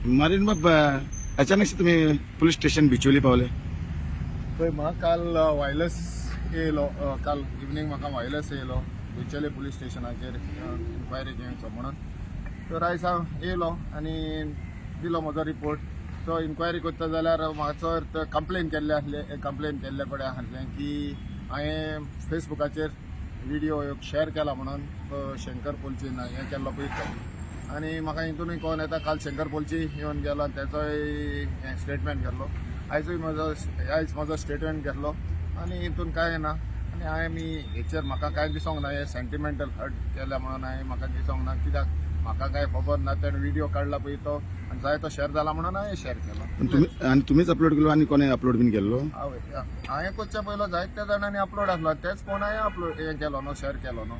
मारीन बाब अचानक से तुम्ही पोलीस स्टेशन बिचोली पावले. पळय म्हाका काल वायरलेस येयलो काल इवनिंग म्हाका वायरलेस येयलो बिचोले पुलीस स्टेशनाचेर इन्क्वायरी घेवचो म्हणून. तर आयज हांव येयलो आनी दिलो म्हजो रिपोर्ट. सो इन्क्वायरी करता जाल्यार म्हाजो कंप्लेन केल्ले आसले कंप्लेन केल्ले कडेन आसलें की हांवें फेसबुकाचेर व्हिडिओ शेअर केला म्हणून तो शंकर पोलचीन हें केल्लो पळयता आनी म्हाका हितूनय कळून येता काल शंकर पोलची येवन गेलो आनी तेचोय स्टेटमेंट घेतलो. आयज म्हजो स्टेटमेंट घेतलो आनी हितून कांय ना आनी हांवें हेचेर म्हाका कांय दिसोंक ना हे सेंटिमेंटल हर्ट केल्या म्हणून हांवें म्हाका दिसोंक ना कित्याक म्हाका कांय खबर ना तेणें व्हिडिओ काडला पळय तो आनी जाय तो शेअर जाला म्हणून हांवें शेअर केलो. तुम्हीच अपलोड केलो आनी कोणे अपलोड बीन केल्लो. हांवें करच्या पयलो जायत्या जाणांनी अपलोड आसलो तेच कोण हांवें अपलोड हें केलो न्हू शेअर केलो न्हू.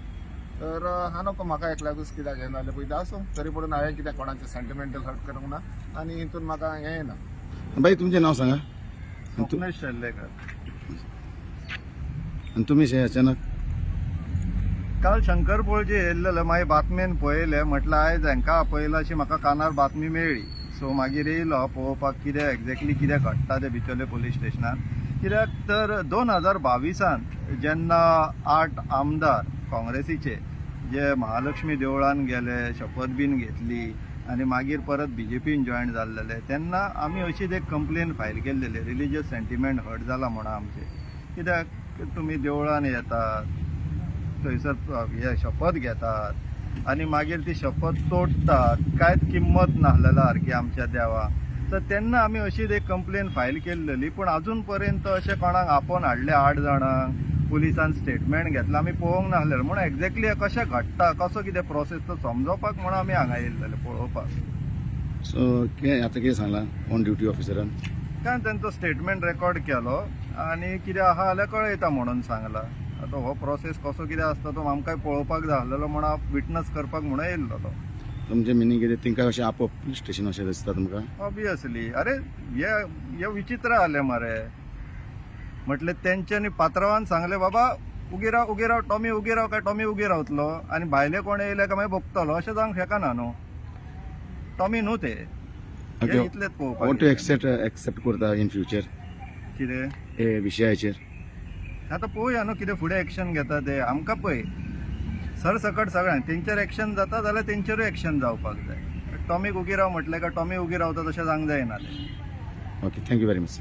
तर हा नको म्हाका एकल्याकूच कित्याक हें जालें पळय आसूं तरी पडून हांवें कित्याक कोणाचें सेंटिमेंटल हर्ट करूंक ना आनी हितून म्हाका हें ना. बाई तुमचें नांव सांगा. स्वप्नेश शेल्लेकर. आनी तुमी शे अचानक काल शंकर पोळचे येयल्लेले मागीर बातमेन पळयले म्हटलं आयज हांकां आपयला अशी म्हाका कानार बातमी मेळ्ळी. सो मागीर येयलो पळोवपाक कितें एक्झॅक्टली कितें घडटा तें बिचोले पुलीस स्टेशनार. कित्याक तर 2022 जेन्ना 8 आमदार काँग्रेसीचे जे महालक्ष्मी देवळान गेले शपथ बीन घेतली आनी मागीर परत BJPन जॉयन जाल्लेले तेन्ना आमी अशीच एक कंप्लेन फायल केल्लेली रिलिजियस सेंटिमेंट हर्ट जाला म्हणून आमचे. कित्याक तुमी देवळान येतात थंयसर हे शपथ घेतात आनी मागीर ती शपथ तोडटात कांयच किंमत नासलेल्या सारकी आमच्या देवा. तर तेन्ना आमी अशीच एक कंप्लेन फायल केल्लेली पूण अजून पर्यंत अशें कोणाक आपोवन हाडले 8 जाणांक पुलिसान स्टेटमेंट घेतला आमी पळोवंक नासलेले म्हणून एक्झॅक्टली कशें घडटा कसो कितें प्रोसेस तो समजोवपाक म्हणून आमी हांगा येयल्लेले पळोवपाक. सो आतां कितें सांगलां ऑन ड्युटी ऑफिसरान. काय तेंचो स्टेटमेंट रेकॉर्ड केलो आनी कितें आहा जाल्यार कळयता म्हणून सांगला. आतां हो प्रोसेस कसो कितें आसता तो आमकांय पळोवपाक जाय आसलेलो म्हणून हांव विटनस करपाक म्हणून येयल्लो तो. तुमचें मिनींग कितें तिंका अशें आपोवप पुलीस स्टेशन अशें दिसता तुमकां. ऑब्वियसली अरे हे विचित्र आले मरे. म्हटले तेंच्यांनी पात्रांवान सांगले बाबा उगी राव टॉमी उगी राव काय टॉमी उगी रावतलो आनी भायले कोण येयले काय मागीर भोगतलो अशें जावंक शकना न्हू. टॉमी न्हू ते इतलेच पळोवपाक. वॉट टू एक्सेप्ट करता इन फ्युचर कितें हे विशयाचेर. आतां पळोवया न्हू कितें फुडें एक्शन घेता ते आमकां पळय सरसकट सगळ्यांक तेंचेर एक्शन जाता जाल्यार तेंचेरूय एक्शन जावपाक जाय. टॉमीक उगी राव म्हटलें काय टॉमी उगी रावता तशें जावंक जायना तें. Okay thank you very much.